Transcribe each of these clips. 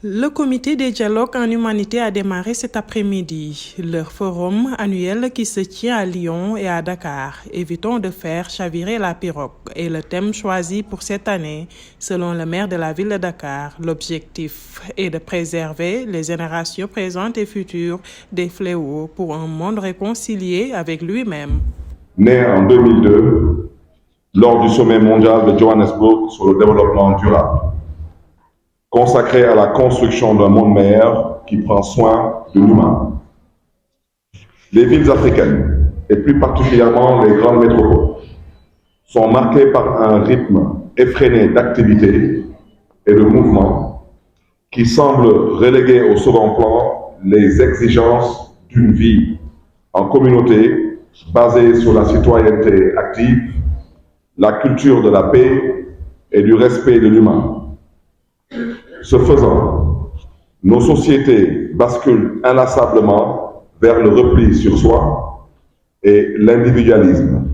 Le comité des dialogues en humanité a démarré cet après-midi. Leur forum annuel qui se tient à Lyon et à Dakar. Évitons de faire chavirer la pirogue est le thème choisi pour cette année. Selon le maire de la ville de Dakar, l'objectif est de préserver les générations présentes et futures des fléaux pour un monde réconcilié avec lui-même. Né en 2002, lors du sommet mondial de Johannesburg sur le développement durable, consacré à la construction d'un monde meilleur qui prend soin de l'humain. Les villes africaines, et plus particulièrement les grandes métropoles, sont marquées par un rythme effréné d'activité et de mouvement qui semble reléguer au second plan les exigences d'une vie en communauté basée sur la citoyenneté active, la culture de la paix et du respect de l'humain. Ce faisant, nos sociétés basculent inlassablement vers le repli sur soi et l'individualisme,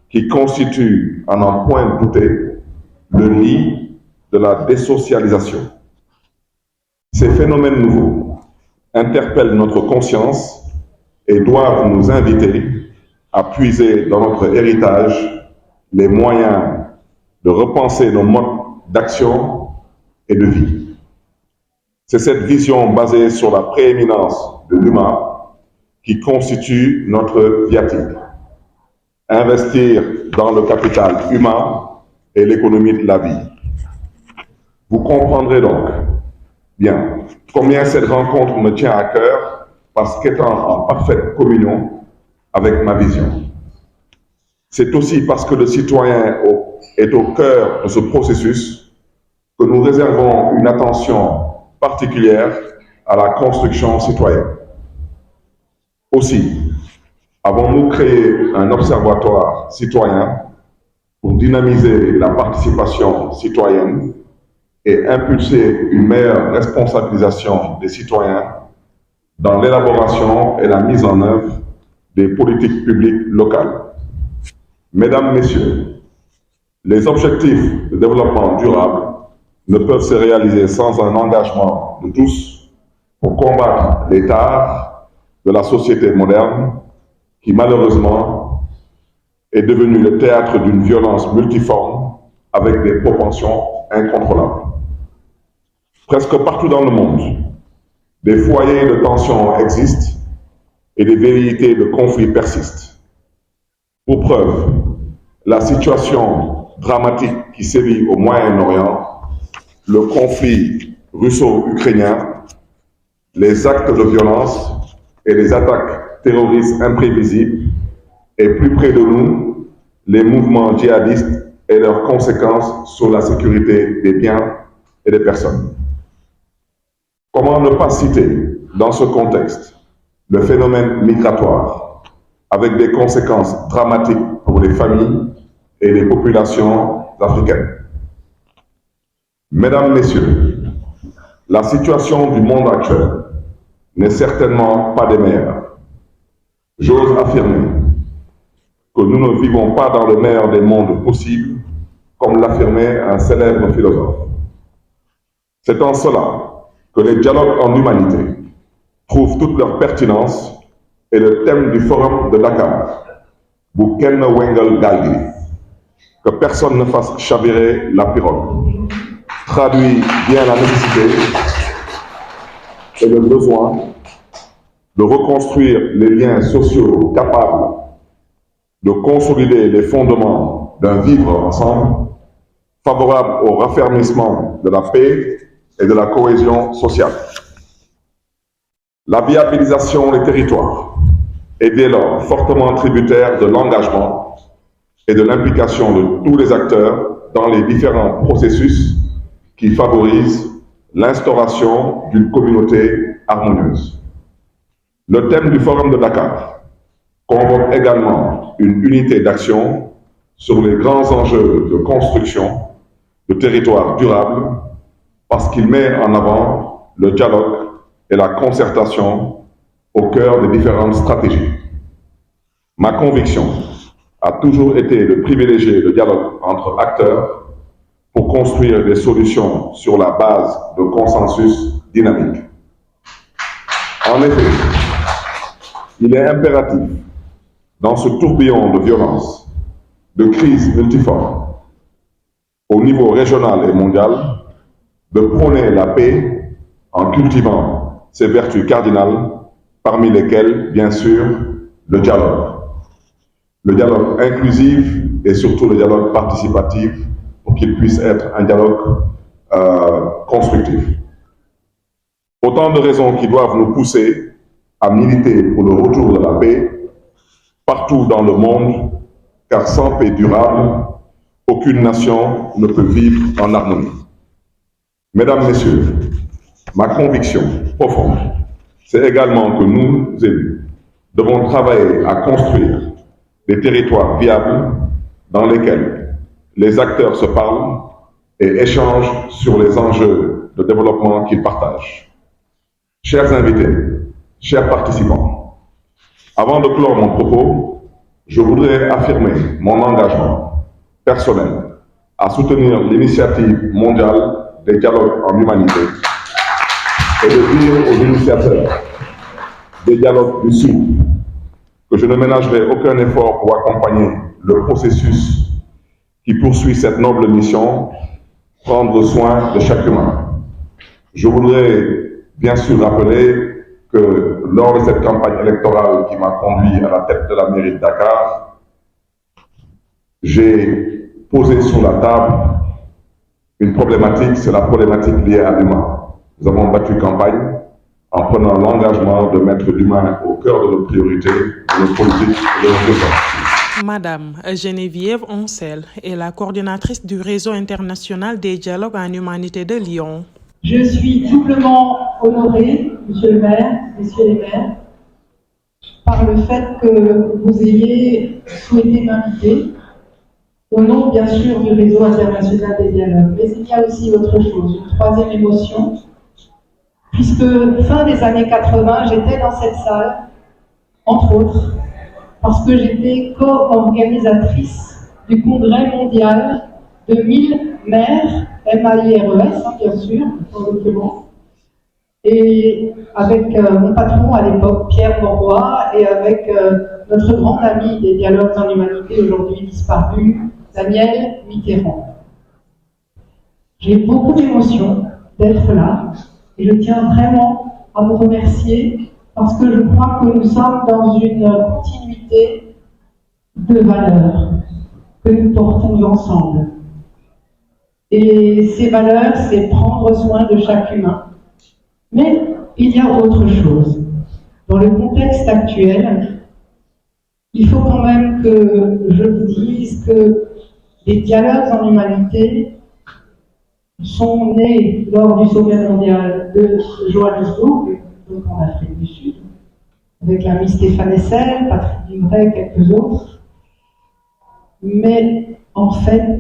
qui constitue, à n'en point douter, le nid de la désocialisation. Ces phénomènes nouveaux interpellent notre conscience et doivent nous inviter à puiser dans notre héritage les moyens de repenser nos modes d'action et de vie. C'est cette vision basée sur la prééminence de l'humain qui constitue notre viatique. Investir dans le capital humain et l'économie de la vie. Vous comprendrez donc bien combien cette rencontre me tient à cœur parce qu'étant en parfaite communion avec ma vision. C'est aussi parce que le citoyen est au cœur de ce processus que nous réservons une attention particulière à la construction citoyenne. Aussi, avons-nous créé un observatoire citoyen pour dynamiser la participation citoyenne et impulser une meilleure responsabilisation des citoyens dans l'élaboration et la mise en œuvre des politiques publiques locales. Mesdames, Messieurs, les objectifs de développement durable ne peuvent se réaliser sans un engagement de tous pour combattre les tares de la société moderne qui malheureusement est devenue le théâtre d'une violence multiforme avec des propensions incontrôlables. Presque partout dans le monde, des foyers de tension existent et des velléités de conflit persistent. Pour preuve, la situation dramatique qui sévit au Moyen-Orient, le conflit russo-ukrainien, les actes de violence et les attaques terroristes imprévisibles, et plus près de nous, les mouvements djihadistes et leurs conséquences sur la sécurité des biens et des personnes. Comment ne pas citer, dans ce contexte, le phénomène migratoire, avec des conséquences dramatiques pour les familles et les populations africaines. Mesdames, Messieurs, la situation du monde actuel n'est certainement pas des meilleures. J'ose affirmer que nous ne vivons pas dans le meilleur des mondes possibles, comme l'affirmait un célèbre philosophe. C'est en cela que les dialogues en humanité trouvent toute leur pertinence et le thème du forum de Dakar, Buken Wengel Galgi, que personne ne fasse chavirer la pirogue, traduit bien la nécessité et le besoin de reconstruire les liens sociaux capables de consolider les fondements d'un vivre ensemble favorable au raffermissement de la paix et de la cohésion sociale. La viabilisation des territoires est dès lors fortement tributaire de l'engagement et de l'implication de tous les acteurs dans les différents processus qui favorisent l'instauration d'une communauté harmonieuse. Le thème du Forum de Dakar convoque également une unité d'action sur les grands enjeux de construction de territoires durables parce qu'il met en avant le dialogue et la concertation au cœur des différentes stratégies. Ma conviction a toujours été de privilégier le dialogue entre acteurs pour construire des solutions sur la base de consensus dynamiques. En effet, il est impératif, dans ce tourbillon de violence, de crises multiformes, au niveau régional et mondial, de prôner la paix en cultivant ses vertus cardinales, parmi lesquelles, bien sûr, le dialogue. Le dialogue inclusif et surtout le dialogue participatif pour qu'il puisse être un dialogue constructif. Autant de raisons qui doivent nous pousser à militer pour le retour de la paix partout dans le monde, car sans paix durable, aucune nation ne peut vivre en harmonie. Mesdames, Messieurs, ma conviction profonde, c'est également que nous, élus, devons travailler à construire des territoires viables dans lesquels les acteurs se parlent et échangent sur les enjeux de développement qu'ils partagent. Chers invités, chers participants, avant de clore mon propos, je voudrais affirmer mon engagement personnel à soutenir l'initiative mondiale des dialogues en humanité et de dire aux initiateurs des dialogues du Sud que je ne ménagerai aucun effort pour accompagner le processus qui poursuit cette noble mission, prendre soin de chaque humain. Je voudrais bien sûr rappeler que lors de cette campagne électorale qui m'a conduit à la tête de la mairie de Dakar, j'ai posé sur la table une problématique, c'est la problématique liée à l'humain. Nous avons battu campagne en prenant l'engagement de mettre l'humain au cœur de nos priorités, de nos politiques et de nos efforts. Madame Geneviève Oncel est la coordinatrice du réseau international des dialogues en humanité de Lyon. Je suis doublement honorée, Monsieur le maire, Messieurs les maires, par le fait que vous ayez souhaité m'inviter, au nom bien sûr du réseau international des dialogues. Mais il y a aussi autre chose, une troisième émotion, puisque fin des années 80, j'étais dans cette salle, entre autres, parce que j'étais co-organisatrice du congrès mondial de 1000 maires, MAIRES, bien sûr, en l'occurrence, et avec mon patron à l'époque, Pierre Mauroy, et avec notre grand ami des dialogues en humanité, aujourd'hui disparu, Daniel Mitterrand. J'ai beaucoup d'émotion d'être là, et je tiens vraiment à vous remercier, parce que je crois que nous sommes dans une continuité de valeurs que nous portons ensemble. Et ces valeurs, c'est prendre soin de chaque humain. Mais il y a autre chose. Dans le contexte actuel, il faut quand même que je vous dise que les dialogues en humanité sont nés lors du sommet mondial de Johannesburg, donc en Afrique du Sud, avec l'ami Stéphane Hessel, Patrick Duvray, quelques autres. Mais en fait,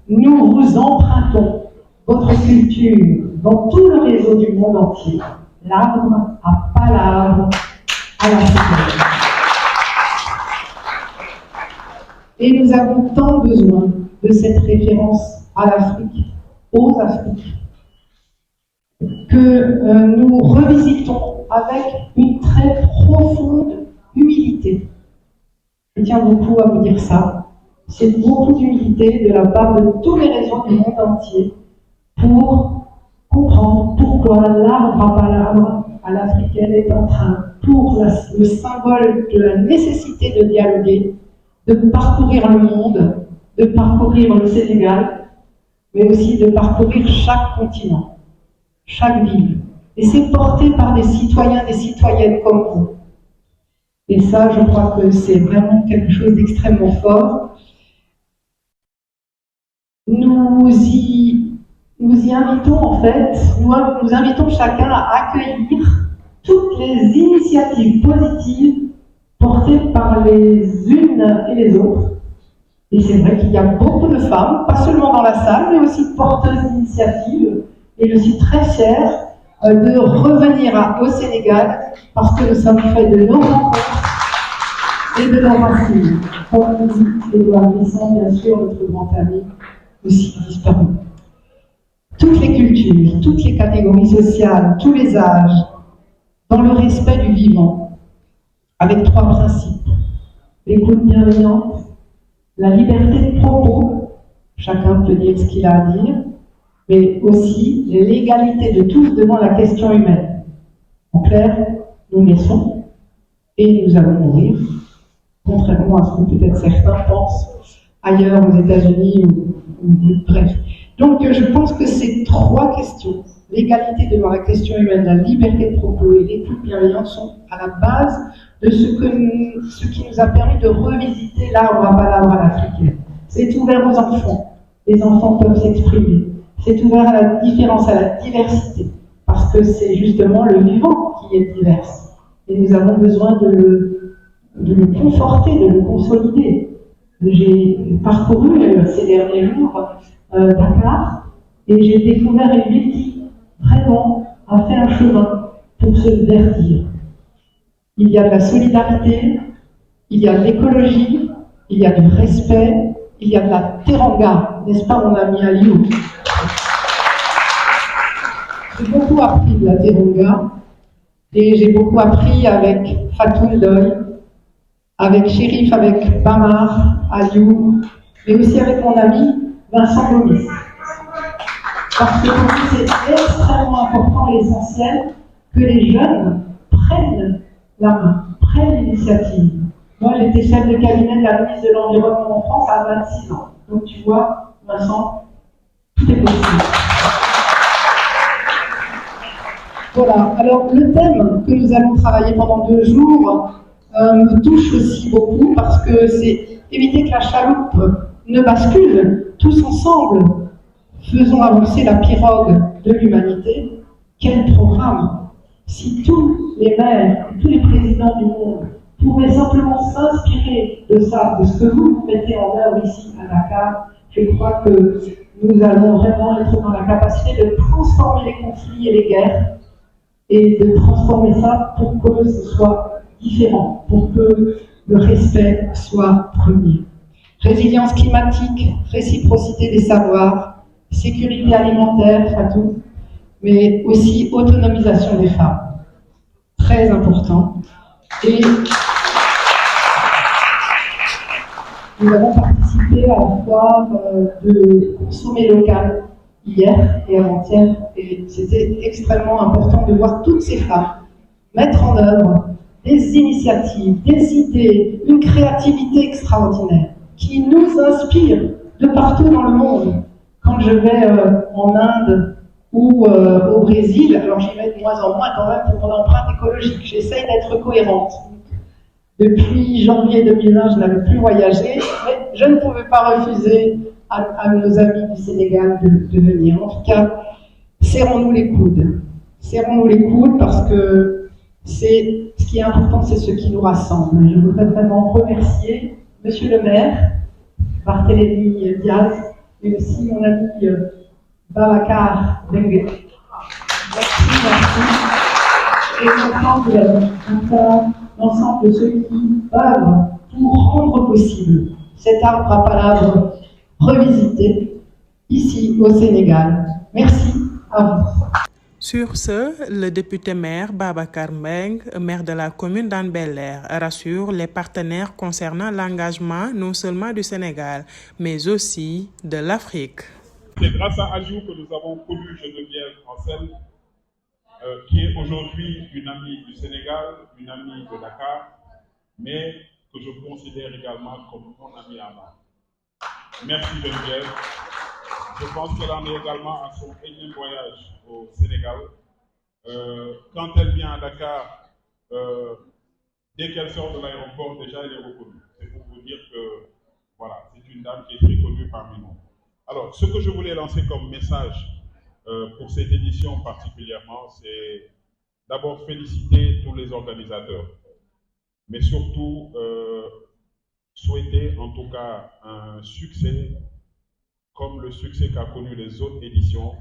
nous vous empruntons votre culture dans tout le réseau du monde entier, l'arbre à palabre à l'Afrique. Et nous avons tant besoin de cette référence à l'Afrique, aux Afriques, que nous revisitons avec une très profonde humilité. Je tiens beaucoup à vous dire ça. C'est beaucoup d'humilité de la part de tous les réseaux du monde entier pour comprendre pourquoi l'arbre à palabre à l'africaine est en train, pour le symbole de la nécessité de dialoguer, de parcourir le monde, de parcourir le Sénégal, mais aussi de parcourir chaque continent, chaque ville. Et c'est porté par des citoyens, des citoyennes comme vous. Et ça, je crois que c'est vraiment quelque chose d'extrêmement fort. Nous y invitons en fait, nous invitons chacun à accueillir toutes les initiatives positives portées par les unes et les autres. Et c'est vrai qu'il y a beaucoup de femmes, pas seulement dans la salle, mais aussi porteuses d'initiatives. Et je suis très fière de revenir au Sénégal parce que nous sommes faits de nos rencontres et de nos racines. Comme nous dit Édouard Glissant, bien sûr, notre grand ami, aussi disparu. Toutes les cultures, toutes les catégories sociales, tous les âges, dans le respect du vivant, avec 3 principes. L'écoute bienveillante, la liberté de propos, chacun peut dire ce qu'il a à dire, mais aussi l'égalité de tous devant la question humaine. En clair, nous naissons et nous allons mourir, contrairement à ce que peut-être certains pensent ailleurs aux États-Unis ou bref. Donc je pense que ces 3 questions, l'égalité devant la question humaine, la liberté de propos et l'écoute bienveillante, sont à la base de ce qui nous a permis de revisiter l'arbre à palabre à l'africaine. C'est ouvert aux enfants. Les enfants peuvent s'exprimer. C'est ouvert à la différence, à la diversité, parce que c'est justement le vivant qui est divers. Et nous avons besoin de le conforter, de le consolider. J'ai parcouru ces derniers jours Dakar et j'ai découvert une ville qui vraiment a fait un chemin pour se verdir. Il y a de la solidarité, il y a de l'écologie, il y a du respect, il y a de la teranga, n'est-ce pas mon ami Aliou? J'ai beaucoup appris de la teranga et j'ai beaucoup appris avec Fatou Ndoye, avec Chérif, avec Bamar, Aliou, mais aussi avec mon ami Vincent Gomis. Parce que pour nous, c'est extrêmement important et essentiel que les jeunes prennent la main, prennent l'initiative. Moi, j'étais chef de cabinet de la ministre de l'Environnement en France à 26 ans. Donc tu vois, Vincent, tout est possible. Voilà, alors le thème que nous allons travailler pendant 2 jours me touche aussi beaucoup parce que c'est éviter que la chaloupe ne bascule. Tous ensemble, faisons avancer la pirogue de l'humanité. Quel programme! Si tous les maires, tous les présidents du monde pouvaient simplement s'inspirer de ça, de ce que vous mettez en œuvre ici à Dakar, je crois que nous allons vraiment être dans la capacité de transformer les conflits et les guerres et de transformer ça pour que ce soit différent, pour que le respect soit premier. Résilience climatique, réciprocité des savoirs, sécurité alimentaire, Fatou, mais aussi autonomisation des femmes. Très important. Et nous avons participé à la foire de consommer local hier et avant-hier, et c'était extrêmement important de voir toutes ces femmes mettre en œuvre des initiatives, des idées, une créativité extraordinaire qui nous inspire de partout dans le monde. Quand je vais en Inde ou au Brésil, alors j'y vais de moins en moins quand même pour mon empreinte écologique, j'essaye d'être cohérente. Depuis janvier 2020, je n'avais plus voyagé, mais je ne pouvais pas refuser à nos amis du Sénégal de venir. En tout cas, serrons-nous les coudes. Serrons-nous les coudes parce que ce qui est important, c'est ce qui nous rassemble. Je voudrais vraiment remercier Monsieur le maire, Barthélémy Diaz, et aussi mon ami Babacar Bengue. Merci. Et l'ensemble de ceux qui œuvrent pour rendre possible cet arbre à palabre revisité ici au Sénégal. Merci à vous. Sur ce, le député maire Babacar Mbengue, maire de la commune d'Anne Bel-Air, rassure les partenaires concernant l'engagement non seulement du Sénégal, mais aussi de l'Afrique. C'est grâce à Aliou que nous avons connu Geneviève Ancel, qui est aujourd'hui une amie du Sénégal, une amie de Dakar, mais que je considère également comme mon amie à moi. Merci Geneviève. Je pense qu'elle en est également à son énième voyage au Sénégal. Quand elle vient à Dakar, dès qu'elle sort de l'aéroport, déjà elle est reconnue. C'est pour vous dire que voilà, c'est une dame qui est très connue parmi nous. Alors, ce que je voulais lancer comme message pour cette édition particulièrement, c'est d'abord féliciter tous les organisateurs, mais surtout souhaiter en tout cas un succès comme le succès qu'a connu les autres éditions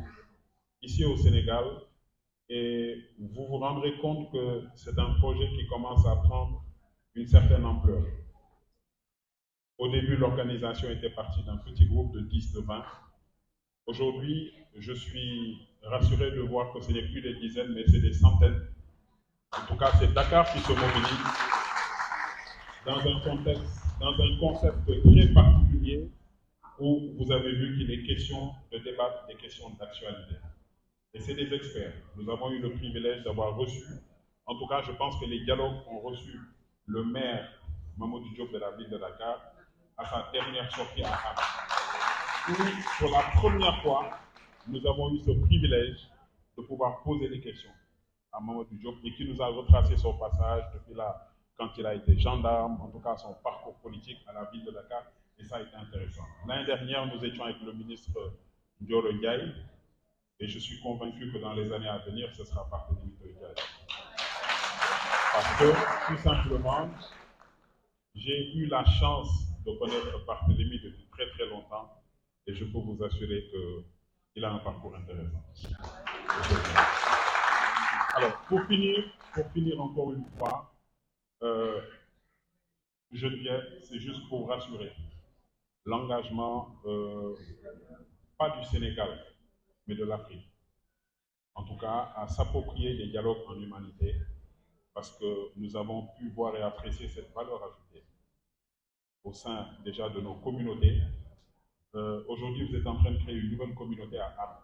ici au Sénégal, et vous vous rendrez compte que c'est un projet qui commence à prendre une certaine ampleur. Au début, l'organisation était partie d'un petit groupe de 10, de 20, Aujourd'hui, je suis rassuré de voir que ce n'est plus des dizaines, mais c'est des centaines. En tout cas, c'est Dakar qui se mobilise dans un contexte, dans un concept très particulier où vous avez vu qu'il est question de débattre des questions d'actualité. Et c'est des experts. Nous avons eu le privilège d'avoir reçu, en tout cas, je pense que les dialogues ont reçu le maire Mamadou Diop de la ville de Dakar à sa dernière sortie à Ham. Pour la première fois, nous avons eu ce privilège de pouvoir poser des questions à Mamadou Diop et qui nous a retracé son passage depuis là, quand il a été gendarme, en tout cas son parcours politique à la ville de Dakar, et ça a été intéressant. L'année dernière, nous étions avec le ministre Ndioro Ndiaye, et je suis convaincu que dans les années à venir, ce sera Barthélémy Dias. Parce que, tout simplement, j'ai eu la chance de connaître Barthélémy depuis très très longtemps, et je peux vous assurer qu'il a un parcours intéressant. Alors, pour finir encore une fois, Geneviève, c'est juste pour rassurer l'engagement, pas du Sénégal, mais de l'Afrique. En tout cas, à s'approprier des dialogues en humanité, parce que nous avons pu voir et apprécier cette valeur ajoutée au sein déjà de nos communautés. Aujourd'hui, vous êtes en train de créer une nouvelle communauté à Ham,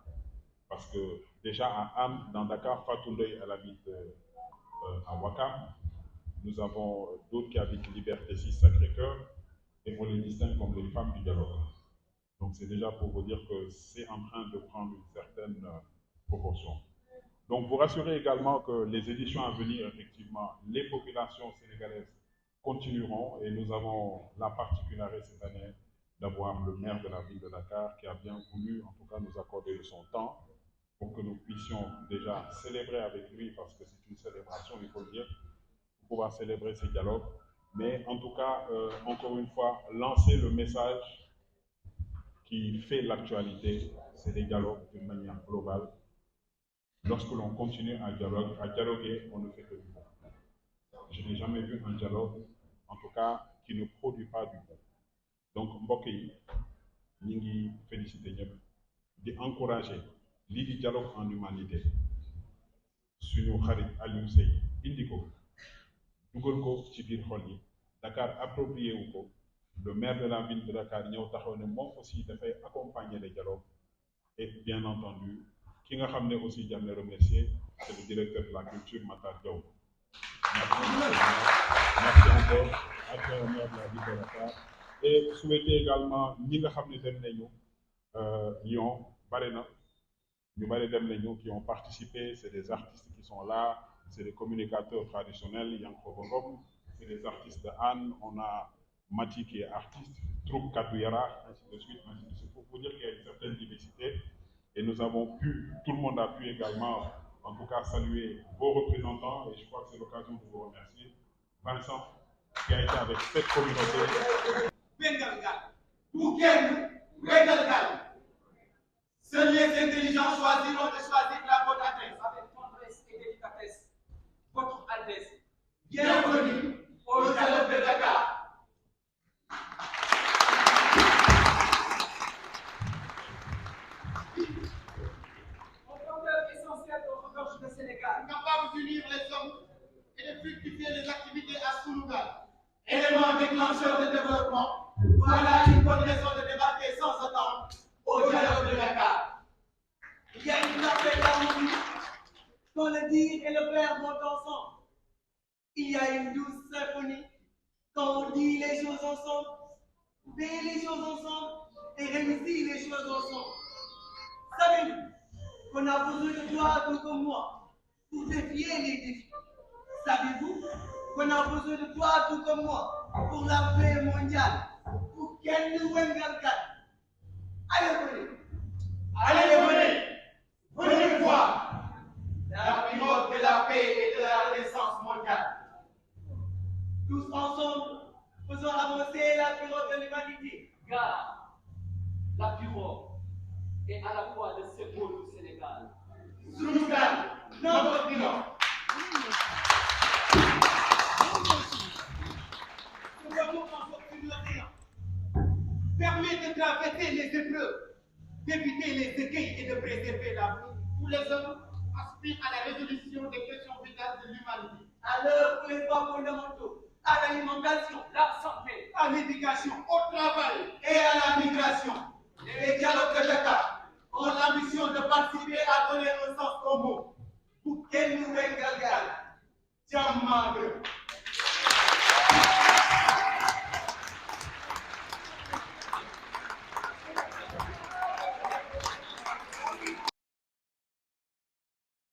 parce que déjà à Ham, dans Dakar, Fatou Ndoye, elle habite à Ouakam. Nous avons d'autres qui habitent Liberté 6 Sacré-Cœur, et on les distingue comme les femmes du dialogue. Donc c'est déjà pour vous dire que c'est en train de prendre une certaine proportion. Donc vous rassurez également que les éditions à venir, effectivement, les populations sénégalaises continueront, et nous avons la particularité cette année d'avoir le maire de la ville de Dakar qui a bien voulu, en tout cas, nous accorder de son temps pour que nous puissions déjà célébrer avec lui, parce que c'est une célébration, il faut le dire, pour pouvoir célébrer ces dialogues. Mais en tout cas, encore une fois, lancer le message qui fait l'actualité, c'est des dialogues d'une manière globale. Lorsque l'on continue à dialoguer, on ne fait que du bon. Je n'ai jamais vu un dialogue, en tout cas, qui ne produit pas du bon. Donc, mbokk yi, ñi ngi féliciter ñëpp di encourager lii di dialogue en humanité. Suñu xarit Aliou Seye indi ko dugal ko ci biir xol yi, Dakar approprié wu ko, le maire de la ville de Dakar ñëw taxaw ne moom aussi dafay accompagner les dialogues, et bien entendu ki nga xam ne aussi jar na remercier, c'est le directeur de la culture Matar Diaw. Merci encore ak maire de la ville de Dakar, et souhaiter également ñi nga xam ne dem nañu Lyon, bari na ñu bari dem nañu qui ont participé, c'est des artistes qui sont là, c'est des communicateurs traditionnels, Yankoba Ngom, c'est des artistes de Hann, on a Mati qui est artiste, Troupe Katouyara, ainsi de suite, pour vous dire qu'il y a une certaine diversité, et nous avons pu, tout le monde a pu également, en tout cas, saluer vos représentants, et je crois que c'est l'occasion de vous remercier. Vincent, qui a été avec cette communauté. Seuls les intelligents choisiront de choisir la bonne adresse. Avec tendresse et délicatesse, votre Altesse, bienvenue au dialogue de Dakar. Un facteur essentiel au recherche du Sénégal, capable d'unir les hommes et de fructifier les activités à Soulouga. Élément déclencheur de développement, voilà une bonne raison de débarquer sans attendre au dialogue de Dakar. Il y a une parfaite harmonie quand le dire et le faire vont ensemble. Il y a une douce symphonie quand on dit les choses ensemble, fait les choses ensemble et réussit les choses ensemble. Savez-vous qu'on a besoin de toi tout comme moi pour défier les défis? Savez-vous qu'on a besoin de toi tout comme moi pour la paix mondiale, pour qu'elle nous regarde? Allez, venez! Allez, venez! Venez voir la pirogue de la paix et de la renaissance mondiale. Tous ensemble, faisons avancer la pirogue de l'humanité. Car la pirogue est à la fois le symbole du Sénégal. Soulouga, notre pirogue. Nous avons encore une océan. Permet de traverser les épreuves, d'éviter d'éradiquer les écueils et de préserver la vie. Tous les hommes aspirent à la résolution des questions vitales de l'humanité. À l'heure où les droits fondamentaux, à l'alimentation, la santé, à l'éducation, au travail et à la migration, les dialogues de Dakar ont l'ambition de participer à donner un sens aux mots pour qu'elle nous règle Jammague.